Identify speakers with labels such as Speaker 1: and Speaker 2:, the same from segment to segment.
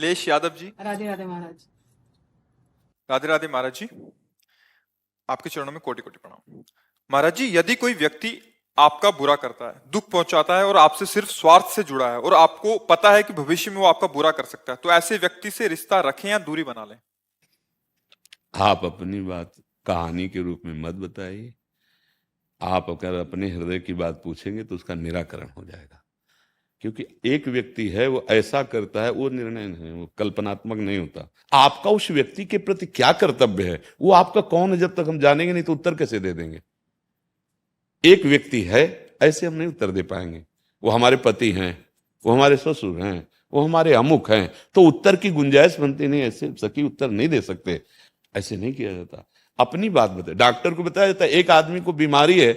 Speaker 1: नीलेश यादव जी।
Speaker 2: राधे राधे महाराज।
Speaker 1: राधे राधे महाराज जी, आपके चरणों में कोटि कोटि प्रणाम। महाराज जी, यदि कोई व्यक्ति आपका बुरा करता है, दुख पहुंचाता है और आपसे सिर्फ स्वार्थ से जुड़ा है और आपको पता है कि भविष्य में वो आपका बुरा कर सकता है, तो ऐसे व्यक्ति से रिश्ता रखें या दूरी बना लें?
Speaker 3: आप अपनी बात कहानी के रूप में मत बताइए। आप अगर अपने हृदय की बात पूछेंगे तो उसका निराकरण हो जाएगा। क्योंकि एक व्यक्ति है, वो ऐसा करता है, वो निर्णय नहीं, वो कल्पनात्मक नहीं होता। आपका उस व्यक्ति के प्रति क्या कर्तव्य है, वो आपका कौन है, जब तक हम जानेंगे नहीं तो उत्तर कैसे दे देंगे। एक व्यक्ति है, ऐसे हम नहीं उत्तर दे पाएंगे। वो हमारे पति हैं, वो हमारे ससुर हैं, वो हमारे अमुक हैं, तो उत्तर की गुंजाइश बनती नहीं। ऐसे सही उत्तर नहीं दे सकते, ऐसे नहीं किया जाता। अपनी बात बताए, डॉक्टर को बताया जाता है एक आदमी को बीमारी है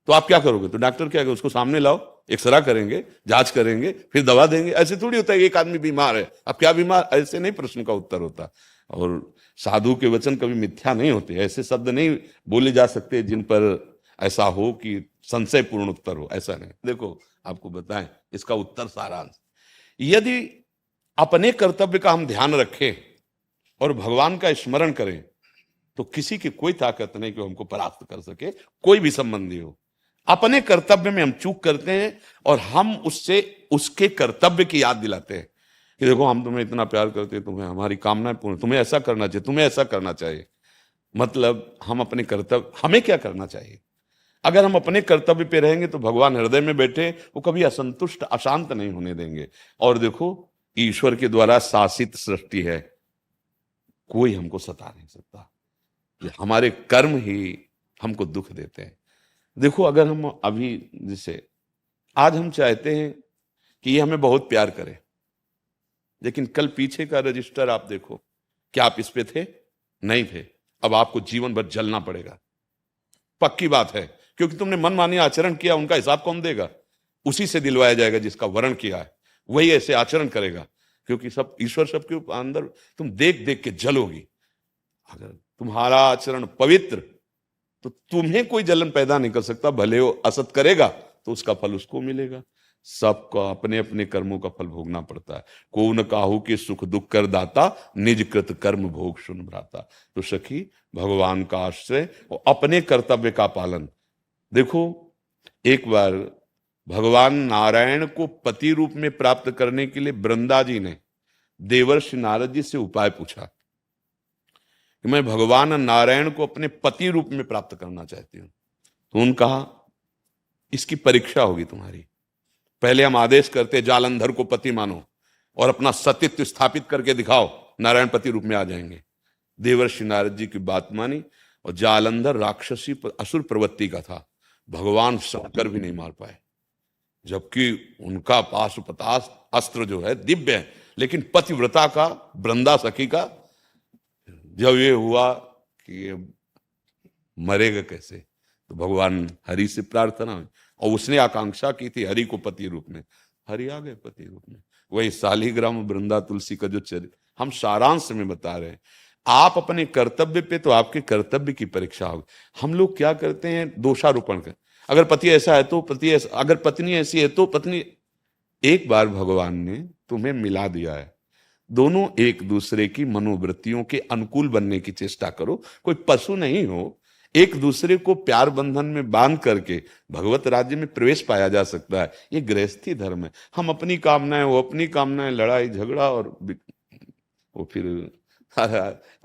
Speaker 3: तो आप क्या करोगे, तो डॉक्टर क्या करेगा, उसको सामने लाओ, एक्सरा करेंगे, जांच करेंगे, फिर दवा देंगे। ऐसे थोड़ी होता है एक आदमी बीमार है, अब क्या बीमार, ऐसे नहीं प्रश्न का उत्तर होता। और साधु के वचन कभी मिथ्या नहीं होते, ऐसे शब्द नहीं बोले जा सकते जिन पर ऐसा हो कि संशयपूर्ण उत्तर हो, ऐसा नहीं। देखो आपको बताएं इसका उत्तर सारांश, यदि अपने कर्तव्य का हम ध्यान रखें और भगवान का स्मरण करें तो किसी की कोई ताकत नहीं कि वो हमको परास्त कर सके, कोई भी संबंधी हो। अपने कर्तव्य में हम चूक करते हैं और हम उससे उसके कर्तव्य की याद दिलाते हैं कि देखो हम तुम्हें इतना प्यार करते हैं, तुम्हें हमारी कामनाएं पूर्ण, तुम्हें ऐसा करना चाहिए, तुम्हें ऐसा करना चाहिए। मतलब हम अपने कर्तव्य, हमें क्या करना चाहिए। अगर हम अपने कर्तव्य पे रहेंगे तो भगवान हृदय में बैठे, वो कभी असंतुष्ट अशांत नहीं होने देंगे। और देखो ईश्वर के द्वारा शासित सृष्टि है, कोई हमको सता नहीं सकता। ये हमारे कर्म ही हमको दुख देते हैं। देखो अगर हम अभी जैसे आज हम चाहते हैं कि ये हमें बहुत प्यार करे, लेकिन कल पीछे का रजिस्टर आप देखो, क्या आप इस पे थे, नहीं थे, अब आपको जीवन भर जलना पड़ेगा, पक्की बात है। क्योंकि तुमने मनमानी आचरण किया, उनका हिसाब कौन देगा, उसी से दिलवाया जाएगा जिसका वर्ण किया है, वही ऐसे आचरण करेगा। क्योंकि सब ईश्वर सबके अंदर, तुम देख देख के जलोगी। अगर तुम्हारा आचरण पवित्र तो तुम्हें कोई जलन पैदा नहीं कर सकता, भले वो असत करेगा तो उसका फल उसको मिलेगा। सबको अपने अपने कर्मों का फल भोगना पड़ता है। को न काहू के सुख दुख कर दाता, निज कृत कर्म भोग सुन भ्राता। तो सखी भगवान का आश्रय और अपने कर्तव्य का पालन। देखो एक बार भगवान नारायण को पति रूप में प्राप्त करने के लिए वृंदा जी ने देवर्षि नारद जी से उपाय पूछा कि मैं भगवान नारायण को अपने पति रूप में प्राप्त करना चाहती हूं। तो उन्होंने कहा इसकी परीक्षा होगी तुम्हारी। पहले हम आदेश करते जालंधर को पति मानो और अपना सतीत्व स्थापित करके दिखाओ, नारायण पति रूप में आ जाएंगे। देवर्षि नारद जी की बात मानी और जालंधर राक्षसी असुर प्रवृत्ति का था, भगवान शंकर भी नहीं मार पाए, जबकि उनका पाशुपतास्त्र अस्त्र जो है दिव्य है। लेकिन पतिव्रता का, वृंदा सखी का जब ये हुआ कि ये मरेगा कैसे, तो भगवान हरि से प्रार्थना हुई और उसने आकांक्षा की थी हरि को पति रूप में, हरि आ गए पति रूप में। वही शालिग्राम वृंदा तुलसी का जो चरित्र हम सारांश में बता रहे हैं। आप अपने कर्तव्य पे तो आपके कर्तव्य की परीक्षा होगी। हम लोग क्या करते हैं, दोषारोपण कर, अगर पति ऐसा है तो पति ऐसा, अगर पत्नी ऐसी है तो पत्नी। एक बार भगवान ने तुम्हें मिला दिया है, दोनों एक दूसरे की मनोवृत्तियों के अनुकूल बनने की चेष्टा करो। कोई पशु नहीं हो, एक दूसरे को प्यार बंधन में बांध करके भगवत राज्य में प्रवेश पाया जा सकता है। ये गृहस्थी धर्म है। हम अपनी कामनाएं, वो अपनी कामनाएं, लड़ाई झगड़ा और वो फिर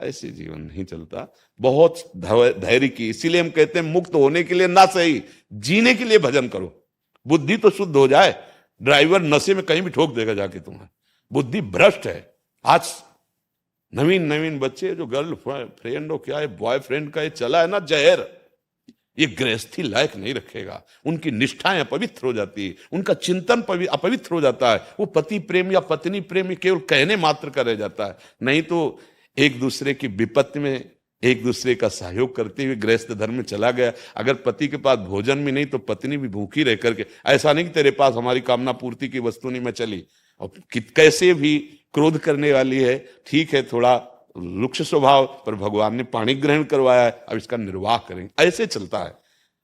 Speaker 3: ऐसे जीवन नहीं चलता। बहुत धैर्य की, इसीलिए हम कहते हैं मुक्त होने के लिए ना सही, जीने के लिए भजन करो, बुद्धि तो शुद्ध हो जाए। ड्राइवर नशे में कहीं भी ठोक देगा जाके, तुम्हें बुद्धि भ्रष्ट है। आज नवीन नवीन बच्चे जो गर्ल फ्रेंड हो क्या है, बॉयफ्रेंड का ये चला है ना जहर, ये गृहस्थी लायक नहीं रखेगा। उनकी निष्ठाएं अपवित्र हो जाती है, उनका चिंतन अपवित्र हो जाता है। वो पति प्रेम या पत्नी प्रेम केवल कहने मात्र का रह जाता है। नहीं तो एक दूसरे की विपत्ति में एक दूसरे का सहयोग करते हुए गृहस्थ धर्म में चला गया। अगर पति के पास भोजन भी नहीं तो पत्नी भी भूखी रह करके, ऐसा नहीं कि तेरे पास हमारी कामना पूर्ति की वस्तु नहीं, मैं चली। और कैसे भी क्रोध करने वाली है, ठीक है थोड़ा रुक्ष स्वभाव, पर भगवान ने पाणी ग्रहण करवाया है, अब इसका निर्वाह करेंगे, ऐसे चलता है।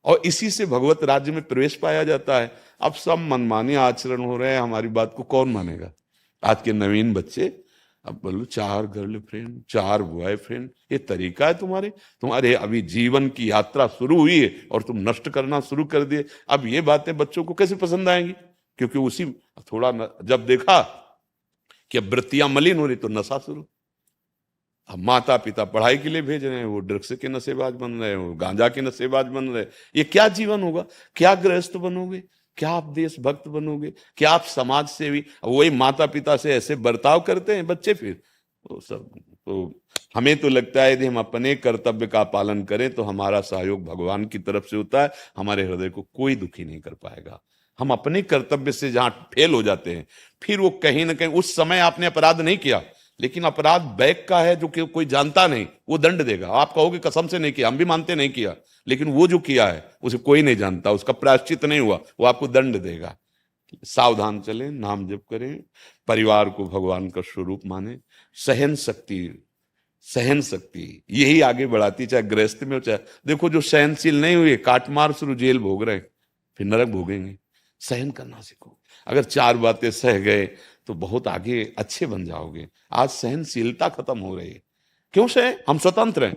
Speaker 3: और इसी से भगवत राज्य में प्रवेश पाया जाता है। अब सब मनमानी आचरण हो रहे हैं, हमारी बात को कौन मानेगा। आज के नवीन बच्चे अब बोलो 4 गर्लफ्रेंड 4 बॉयफ्रेंड, ये तरीका है तुम्हारे अभी जीवन की यात्रा शुरू हुई है और तुम नष्ट करना शुरू कर दिए। अब ये बातें बच्चों को कैसे पसंद आएंगी? क्योंकि उसी जब देखा कि अब वृत्तियां मलिन हो रही तो नशा शुरू। अब माता पिता पढ़ाई के लिए भेज रहे हैं, वो ड्रग्स के नशेबाज बन रहे हैं, वो गांजा के नशेबाज बन रहे हैं। ये क्या जीवन होगा? क्या गृहस्थ बनोगे? क्या आप देशभक्त बनोगे? क्या आप समाज सेवी? वही माता पिता से ऐसे बर्ताव करते हैं बच्चे, फिर तो सब तो हमें तो लगता है यदि हम अपने कर्तव्य का पालन करें तो हमारा सहयोग भगवान की तरफ से होता है, हमारे हृदय को कोई दुखी नहीं कर पाएगा। हम अपने कर्तव्य से जहां फेल हो जाते हैं, फिर वो कहीं ना कहीं, उस समय आपने अपराध नहीं किया लेकिन अपराध बैक का है जो कि कोई जानता नहीं, वो दंड देगा। आप कहोगे कसम से नहीं किया, हम भी मानते नहीं किया, लेकिन वो जो किया है उसे कोई नहीं जानता, उसका प्रायश्चित नहीं हुआ, वो आपको दंड देगा। सावधान चलें, नाम जप करें, परिवार को भगवान का स्वरूप माने। सहन शक्ति यही आगे बढ़ाती, चाहे गृहस्थ में हो चाहे, देखो जो सहनशील नहीं हुए काट मार शुरू जेल भोग रहे, फिर नरक भोगेंगे। सहन करना सीखो। अगर 4 बातें सह गए तो बहुत आगे अच्छे बन जाओगे। आज सहनशीलता खत्म हो रही है। क्यों सहे? हम स्वतंत्र हैं।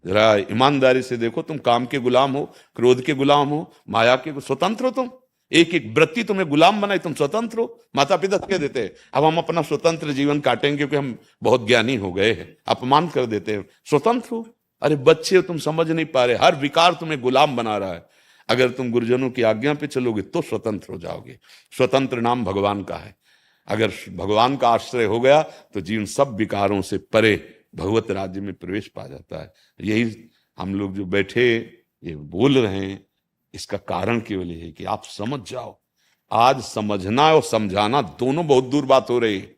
Speaker 3: जरा ईमानदारी से देखो, तुम काम के गुलाम हो, क्रोध के गुलाम हो, माया के, स्वतंत्र हो तुम। एक एक वृत्ति तुम्हें गुलाम बनाई, तुम स्वतंत्र हो। माता पिता कह देते हैं अब हम अपना स्वतंत्र जीवन काटेंगे क्योंकि हम बहुत ज्ञानी हो गए हैं, अपमान कर देते हैं। स्वतंत्र हो। अरे बच्चे हो, तुम समझ नहीं पा रहे, हर विकार तुम्हें गुलाम बना रहा है। अगर तुम गुरुजनों की आज्ञा पे चलोगे तो स्वतंत्र हो जाओगे। स्वतंत्र नाम भगवान का है। अगर भगवान का आश्रय हो गया तो जीवन सब विकारों से परे भगवत राज्य में प्रवेश पा जाता है। यही हम लोग जो बैठे ये बोल रहे हैं, इसका कारण केवल ये है कि आप समझ जाओ। आज समझना और समझाना दोनों बहुत दूर बात हो रही है।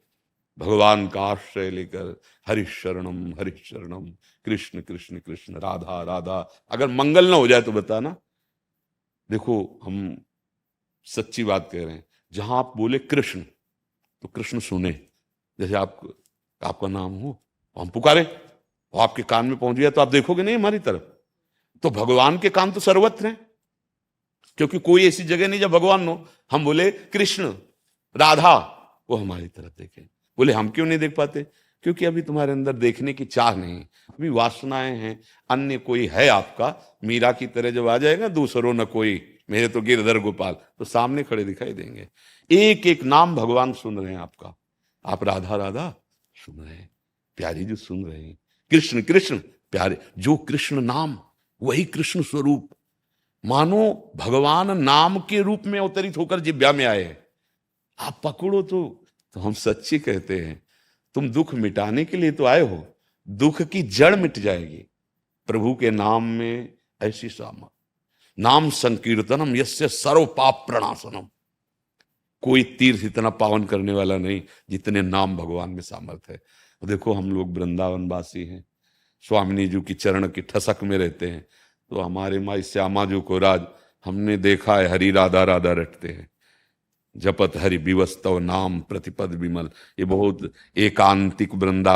Speaker 3: भगवान का आश्रय लेकर हरिशरणम हरिशरणम, कृष्ण कृष्ण कृष्ण, राधा राधा। अगर मंगल ना हो जाए तो बताना। देखो हम सच्ची बात कह रहे हैं, जहां आप बोले कृष्ण तो कृष्ण सुने। जैसे आपका नाम हो, हम पुकारे और आपके कान में पहुंच गया तो आप देखोगे नहीं हमारी तरफ। तो भगवान के कान तो सर्वत्र हैं, क्योंकि कोई ऐसी जगह नहीं जब भगवान हो। हम बोले कृष्ण राधा, वो हमारी तरफ देखे। बोले हम क्यों नहीं देख पाते? क्योंकि अभी तुम्हारे अंदर देखने की चाह नहीं, अभी वासनाएं हैं। अन्य कोई है आपका, मीरा की तरह जब आ जाएगा दूसरों न कोई मेरे तो गिरधर गोपाल, तो सामने खड़े दिखाई देंगे। एक एक नाम भगवान सुन रहे हैं आपका। आप राधा राधा सुन रहे हैं, प्यारी जो सुन रहे हैं, कृष्ण कृष्ण प्यारे, जो कृष्ण नाम वही कृष्ण स्वरूप। मानो भगवान नाम के रूप में अवतरित होकर जिब्या में आए। आप पकड़ो तो हम सच्ची कहते हैं, तुम दुख मिटाने के लिए तो आए हो, दुख की जड़ मिट जाएगी। प्रभु के नाम में ऐसी सामर्थ। नाम संकीर्तनम यस्य सर्व पाप प्रणाशनम। कोई तीर्थ इतना पावन करने वाला नहीं जितने नाम भगवान में सामर्थ है। देखो हम लोग वृंदावन वासी हैं, स्वामिनी जी की चरण की ठसक में रहते हैं, तो हमारे माई श्यामा जी को राज हमने देखा है, हरि राधा राधा रटते हैं। जपत हरि विवस्तव नाम प्रतिपद विमल। ये बहुत एकांतिक वृंदा